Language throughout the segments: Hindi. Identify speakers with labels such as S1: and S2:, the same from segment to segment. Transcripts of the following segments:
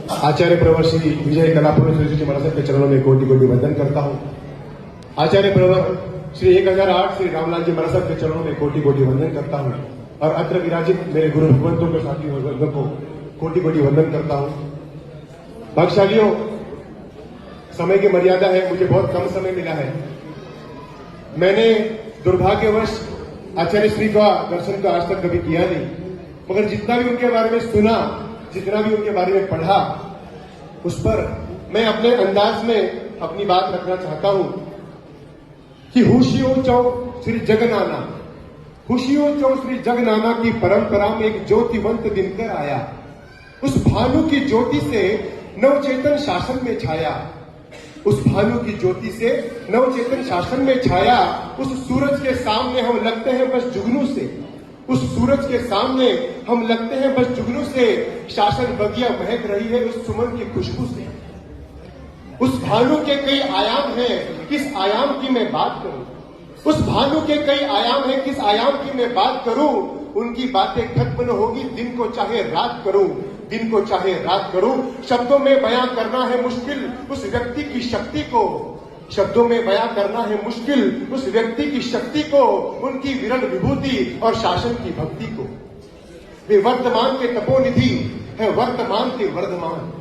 S1: आचार्य प्रवर श्री विजय कलापुरुष जी महाराज के चरणों में कोटि कोटि वंदन करता हूं। आचार्य प्रवर श्री 1008 श्री रामलाल जी महाराज के चरणों में कोटि कोटि वंदन करता हूं और अत्र विराजित मेरे गुरु भगवंतों के साथी वर्गों को कोटि कोटि वंदन करता हूं। भाग्यशालियों, समय की मर्यादा है, मुझे बहुत कम समय मिला है। मैंने दुर्भाग्यवश आचार्य श्री का दर्शन का आज तक कभी किया नहीं, मगर जितना भी उनके बारे में सुना, जितना भी उनके बारे में पढ़ा, उस पर मैं अपने अंदाज में अपनी बात रखना चाहता हूं कि हुशियो चौ श्री जगनाना, हुशियो चौ श्री जगनाना की परंपरा में एक ज्योतिवंत दिनकर आया। उस भानु की ज्योति से नवचेतन शासन में छाया, उस भानु की ज्योति से नवचेतन शासन में छाया। उस सूरज के सामने हम लगते हैं बस जुगनू से, उस सूरज के सामने हम लगते हैं बस जुगनू से। शासन बगिया महक रही है उस सुमन की खुशबू से। उस भानु के कई आयाम हैं, किस आयाम की मैं बात करूं? उस भानु के कई आयाम हैं, किस आयाम की मैं बात करूं? उनकी बातें खत्म न होगी, दिन को चाहे रात करूं, दिन को चाहे रात करूं। शब्दों में बयां करना है मुश्किल उस व्यक्ति की शक्ति को, शब्दों में बयां करना है मुश्किल उस व्यक्ति की शक्ति को, उनकी विरल विभूति और शासन की भक्ति को। वे वर्तमान के तपोनिधि है, वर्तमान के वर्धमान,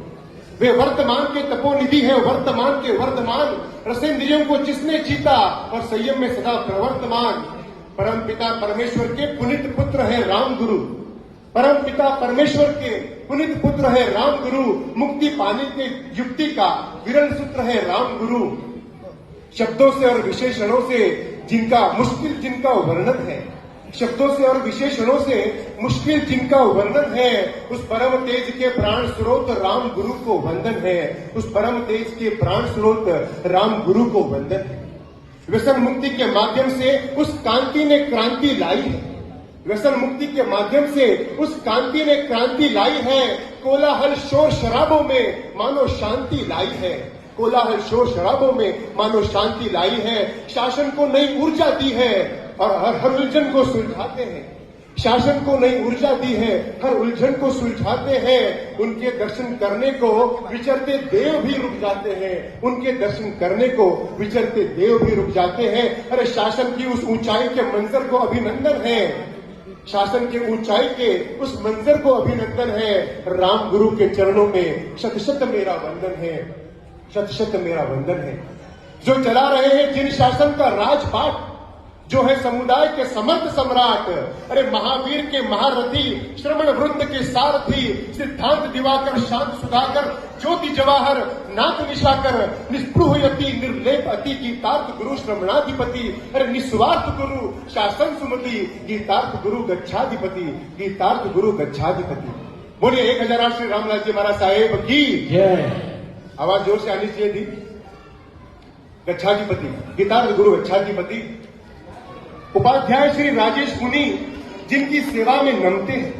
S1: वे वर्तमान के तपोनिधि है, वर्तमान के वर्धमान। रसेंद्रियों को जिसने जीता और संयम में सदा प्रवर्तमान। परम पिता परमेश्वर के पुनीत पुत्र है राम गुरु, परम पिता परमेश्वर के पुनीत पुत्र है राम गुरु। मुक्ति पाने के युक्ति का विरल सूत्र है राम गुरु। शब्दों से और विशेषणों से जिनका मुश्किल जिनका वर्णन है, शब्दों से और विशेषणों से मुश्किल जिनका वर्णन है, उस परम तेज के प्राण स्रोत राम गुरु को वंदन है, उस परम तेज के प्राण स्रोत राम गुरु को वंदन है। व्यसन मुक्ति के माध्यम से उस कांति ने क्रांति लाई है, व्यसन मुक्ति के माध्यम से उस कांति ने क्रांति लाई है। कोलाहल शोर शराबों में मानो शांति लाई है, कोलाहल शोर शराबों में मानो शांति लाई है। शासन को नई ऊर्जा दी है और हर उलझन को सुलझाते हैं, शासन को नई ऊर्जा दी है, हर उलझन को सुलझाते हैं। उनके दर्शन करने को विचरते देव भी रुक जाते हैं, उनके दर्शन करने को विचरते देव भी रुक जाते हैं। अरे शासन की उस ऊंचाई के मंजर को अभिनंदन है, शासन के ऊंचाई के उस मंजर को अभिनंदन है। राम गुरु के चरणों में शत शत मेरा वंदन है, शत शत मेरा वंदन है। जो चला रहे हैं जिन शासन का राजपाट, जो है समुदाय के समर्थ सम्राट। अरे महावीर के महारथी, श्रमण वृंद के सारथी, सिद्धांत दिवाकर, शांत सुधाकर, ज्योति जवाहर, नाथ निशाकर, निस्पृह यति, निर्लेप अति, गीतार्थ गुरु श्रमणाधिपति। अरे निस्वार्थ गुरु शासन सुमति, गीतार्थ गुरु गच्छाधिपति, गीतार्थ गुरु गच्छाधिपति। बोलिए 1008 श्री रामलाल जी महाराज साहेब की जय। आवाज जोर से आनी चाहिए थी। गच्छाधिपति, गीतार्थ गुरु गच्छाधिपति। उपाध्याय श्री राजेश मुनि जिनकी सेवा में नमते हैं,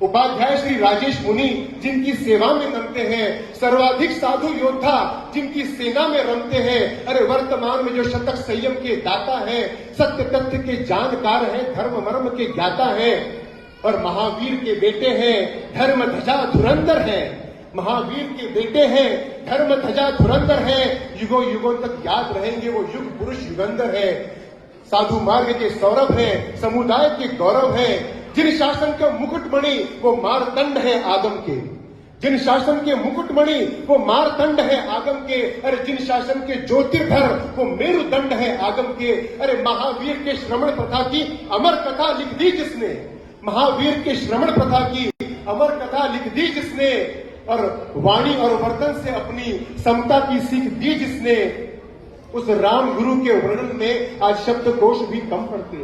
S1: उपाध्याय श्री राजेश मुनि जिनकी सेवा में नमते हैं। सर्वाधिक साधु योद्धा जिनकी सेना में रमते हैं। अरे वर्तमान में जो शतक संयम के दाता है, सत्य तथ्य के जानकार हैं, धर्म मर्म के ज्ञाता हैं और महावीर के बेटे हैं, धर्म ध्वजा धुरंधर है। महावीर के बेटे हैं, धर्म ध्वजा धुरंधर है। युगों युगों तक याद रहेंगे वो युग पुरुष युगंधर है। साधु मार्ग के सौरभ है, समुदाय के गौरव है। जिन शासन के मुकुटमणि वो मारतंड है आगम के, जिन शासन के मुकुटमणि वो मारतंड है आगम के। अरे जिन शासन के ज्योतिर्धर वो मेरुदंड है आगम के। अरे महावीर के श्रमण प्रथा की अमर कथा लिख दी जिसने, महावीर के श्रमण प्रथा की अमर कथा लिख दी जिसने, और वाणी और वर्तन से अपनी समता की सीख दी जिसने, उस राम गुरु के वर्णन में आज शब्दकोश भी कम पड़ते,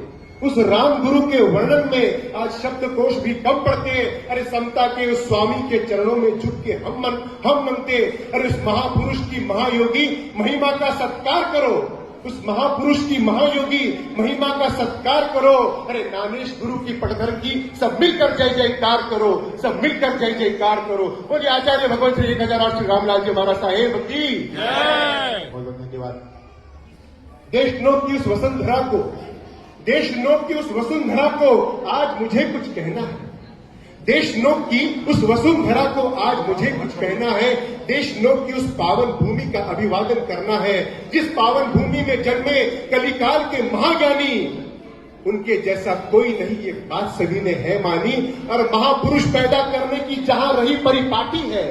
S1: उस राम गुरु के वर्णन में आज शब्दकोश भी कम पड़ते। अरे समता के उस स्वामी के चरणों में झुक के हम मनते। अरे उस महापुरुष की महायोगी महिमा का सत्कार करो, उस महापुरुष की महायोगी महिमा का सत्कार करो। अरे नानेश गुरु की पटधर की सब मिलकर जय जयकार करो, सब मिलकर जय जयकार करो। बोलिए आचार्य भगवान श्री 1008 श्री रामलाल जी महाराज साहेब की जय। बहुत बहुत धन्यवाद। देशनोक की उस वसुंधरा को, देशनोक की उस वसुंधरा को आज मुझे कुछ कहना है। देशनोक की उस वसुंधरा को आज मुझे कुछ कहना है। देशनोक की उस पावन भूमि का अभिवादन करना है, जिस पावन भूमि में जन्मे कलिकाल के महाज्ञानी, उनके जैसा कोई नहीं, ये बात सभी ने है मानी। और महापुरुष पैदा करने की जहां रही परिपाटी है,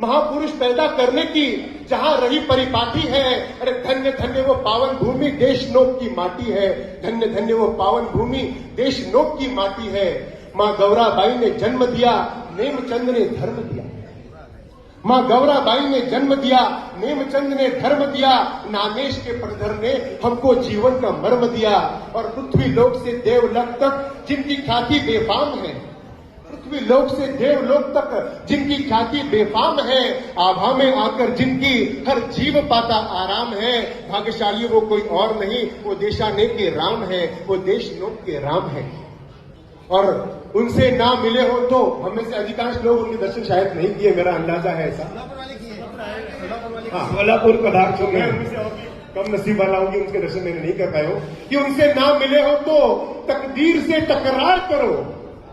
S1: महापुरुष पैदा करने की जहां रही परिपाटी है, अरे धन्य धन्य वो पावन भूमि देशनोक की माटी है। धन्य धन्य वो पावन भूमि देशनोक की माटी है। मां गौराबाई ने जन्म दिया, नेमचंद ने धर्म दिया। मां गौराबाई ने जन्म दिया, नेमचंद ने धर्म दिया। नानेश के प्रधर ने हमको जीवन का मर्म दिया। और पृथ्वी लोक से देवलोक तक जिनकी ख्याति बेफाम है, पृथ्वी लोक से देवलोक तक जिनकी ख्याति बेफाम है, आभा में आकर जिनकी हर जीव पाता आराम है, भाग्यशाली वो कोई और नहीं, वो देशाने के राम है, वो देशनोक के राम है। और उनसे ना मिले हो तो हम में से अधिकांश लोग उनके दर्शन शायद नहीं किए, मेरा अंदाजा है ऐसा। हाँ, सोलापुर पदार्थ हो गए, उनसे और कम नसीब वाला हूं कि उनके दर्शन मैंने नहीं कर पाए हो। कि उनसे ना मिले हो तो तकदीर से तकरार करो,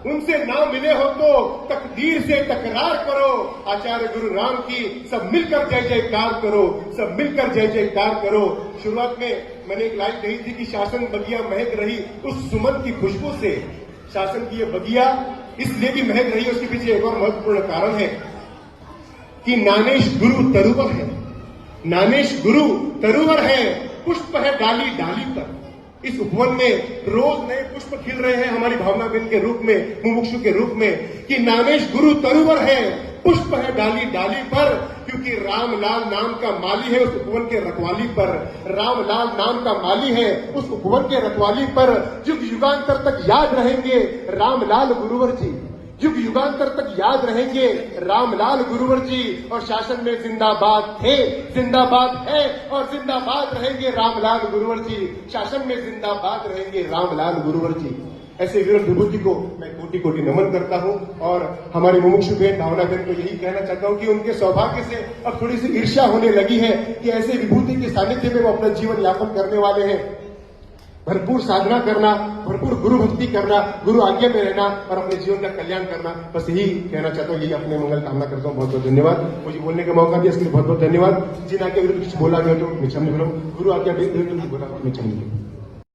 S1: उनसे ना मिले हो तो तकदीर से तकरार करो। आचार्य गुरु राम की सब मिलकर जय जयकार करो, सब मिलकर जय जयकार करो। शुरुआत में मैंने एक लाइन कही थी कि शासन बगिया महक रही उस सुमन की खुशबू से। शासन की ये बगिया इसलिए भी महक रही है, उसके पीछे एक और महत्वपूर्ण कारण है कि नानेश गुरु तरुवर है। नानेश गुरु तरुवर है, पुष्प है डाली डाली पर। इस उपवन में रोज नए पुष्प खिल रहे हैं हमारी भावना बिन के रूप में, मुमुक्षु के रूप में, कि नानेश गुरु तरुवर है, पुष्प है डाली डाली पर। क्योंकि रामलाल नाम का माली है उस उपवन के रखवाली पर, रामलाल नाम का माली है उस उपवन के रखवाली पर। युग युगांतर तक याद रहेंगे रामलाल गुरुवर जी, युग युगांतर तक याद रहेंगे रामलाल गुरुवर जी। और शासन में जिंदाबाद थे, जिंदाबाद है और जिंदाबाद रहेंगे रामलाल गुरुवर जी। शासन में जिंदाबाद रहेंगे रामलाल गुरुवर जी। ऐसे वीर विभूति को मैं कोटि कोटि नमन करता हूं। और हमारी मुमुक्षु बहन भावना बहन को यही कहना चाहता हूं कि उनके सौभाग्य से अब थोड़ी सी ईर्ष्या होने लगी है कि ऐसे विभूति के सानिध्य में वो अपना जीवन यापन करने वाले हैं। भरपूर साधना करना, भरपूर गुरु भक्ति करना, गुरु आज्ञा में रहना और अपने जीवन का कल्याण करना, बस यही कहना चाहता हूँ, यही अपने मंगल कामना करता हूँ। बहुत बहुत धन्यवाद, मुझे बोलने का मौका दिया इसके लिए बहुत बहुत धन्यवाद। जिन आज्ञा विरुद्ध कुछ बोला गया तो मैं क्षमा करूँ, गुरु आज्ञा विरुद्ध बोला मैं क्षमा करूँ।